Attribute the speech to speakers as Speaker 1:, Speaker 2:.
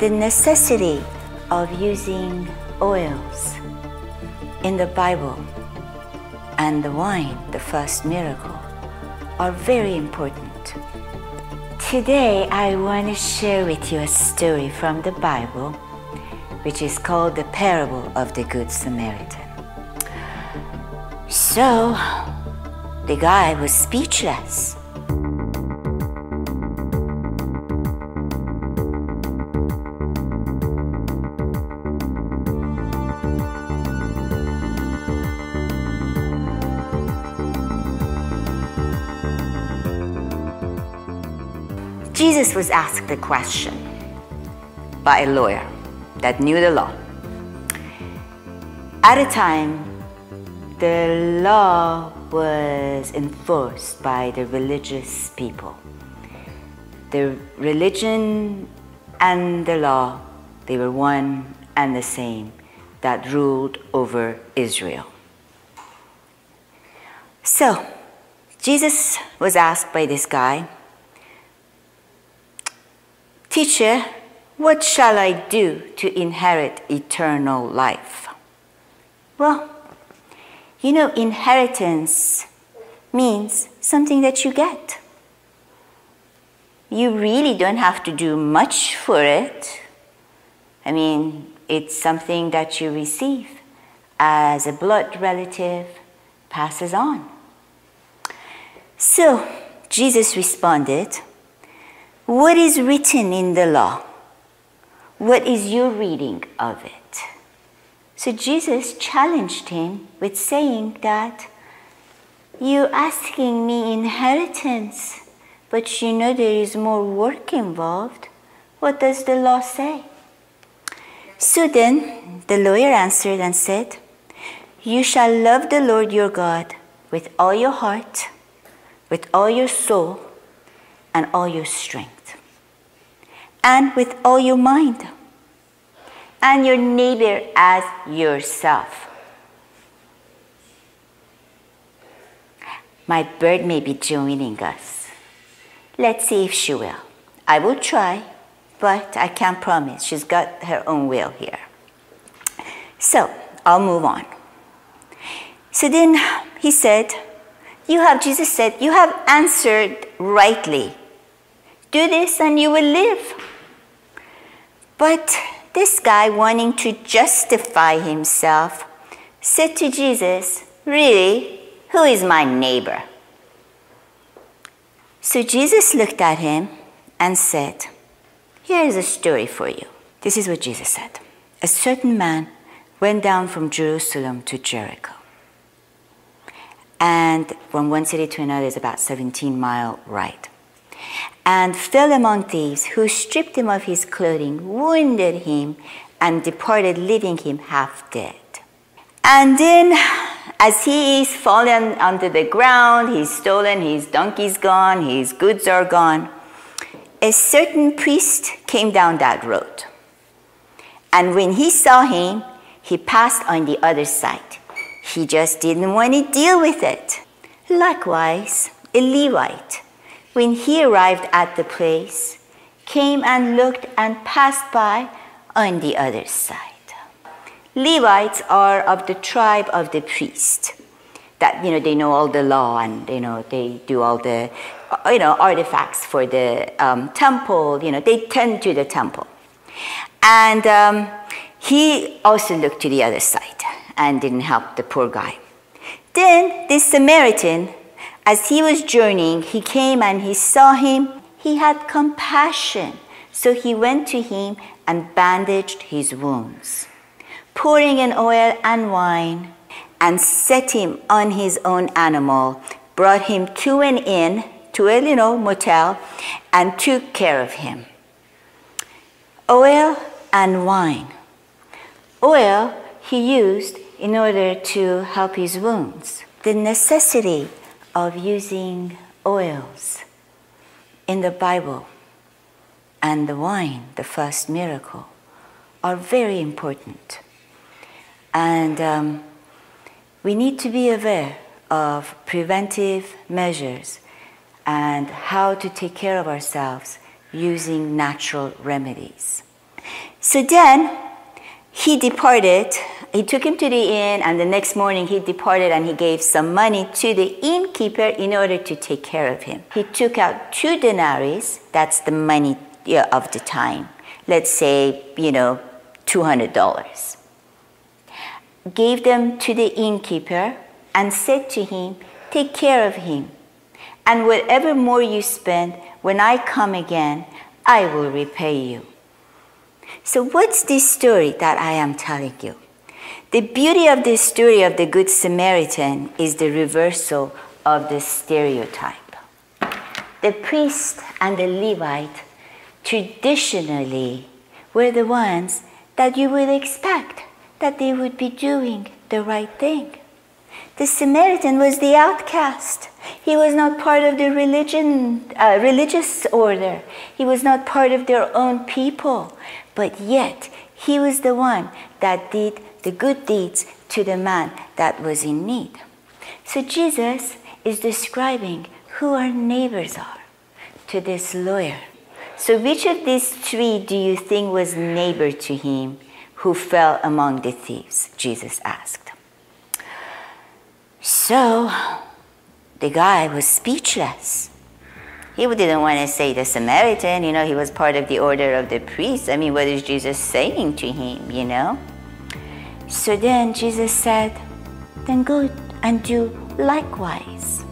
Speaker 1: The necessity of using oils in the Bible and the wine, the first miracle, are very important. Today I want to share with you a story from the Bible which is called the parable of the Good Samaritan. So the guy was speechless. Jesus was asked a question by a lawyer that knew the law. At a time, the law was enforced by the religious people. The religion and the law, they were one and the same that ruled over Israel. So, Jesus was asked by this guy, "Teacher, what shall I do to inherit eternal life?" Well, you know, inheritance means something that you get. You really don't have to do much for it. I mean, it's something that you receive as a blood relative passes on. So, Jesus responded, "What is written in the law? What is your reading of it?" So Jesus challenged him with saying that, "You're asking me inheritance, but you know there is more work involved. What does the law say?" So then the lawyer answered and said, "You shall love the Lord your God with all your heart, with all your soul, and all your strength, and with all your mind, and your neighbor as yourself." My bird may be joining us. Let's see if she will. I will try, but I can't promise. She's got her own will here. So I'll move on. So then he said, Jesus said, "You have answered rightly. Do this and you will live." But this guy, wanting to justify himself, said to Jesus, "Really, who is my neighbor?" So Jesus looked at him and said, "Here is a story for you." This is what Jesus said. "A certain man went down from Jerusalem to Jericho. And from one city to another is about 17-mile ride. And fell among thieves, who stripped him of his clothing, wounded him, and departed, leaving him half dead. And then, as he is fallen onto the ground, he's stolen, his donkey's gone, his goods are gone, a certain priest came down that road. And when he saw him, he passed on the other side. He just didn't want to deal with it. Likewise, a Levite, when he arrived at the place, came and looked and passed by on the other side. Levites are of the tribe of the priest. That, they know all the law, and, they do all the, artifacts for the temple. They tend to the temple. And he also looked to the other side and didn't help the poor guy. Then this Samaritan, as he was journeying, he came and he saw him. He had compassion. So he went to him and bandaged his wounds, pouring in oil and wine, and set him on his own animal, brought him to an inn, to a motel, and took care of him. Oil and wine. Oil he used in order to help his wounds. The necessity of using oils in the Bible and the wine, the first miracle, are very important. And we need to be aware of preventive measures and how to take care of ourselves using natural remedies. So then he departed. He took him to the inn, and the next morning he departed and he gave some money to the innkeeper in order to take care of him. He took out 2 denarii, that's the money of the time. Let's say, $200. Gave them to the innkeeper and said to him, take care of him. And whatever more you spend, when I come again, I will repay you. So what's this story that I am telling you? The beauty of this story of the Good Samaritan is the reversal of the stereotype. The priest and the Levite traditionally were the ones that you would expect that they would be doing the right thing. The Samaritan was the outcast. He was not part of the religious order. He was not part of their own people. But yet, he was the one that did the good deeds to the man that was in need. So Jesus is describing who our neighbors are to this lawyer. So which of these 3 do you think was neighbor to him who fell among the thieves? Jesus asked. So the guy was speechless. He didn't want to say the Samaritan, he was part of the order of the priests. I mean, what is Jesus saying to him, So then Jesus said, then go and do likewise.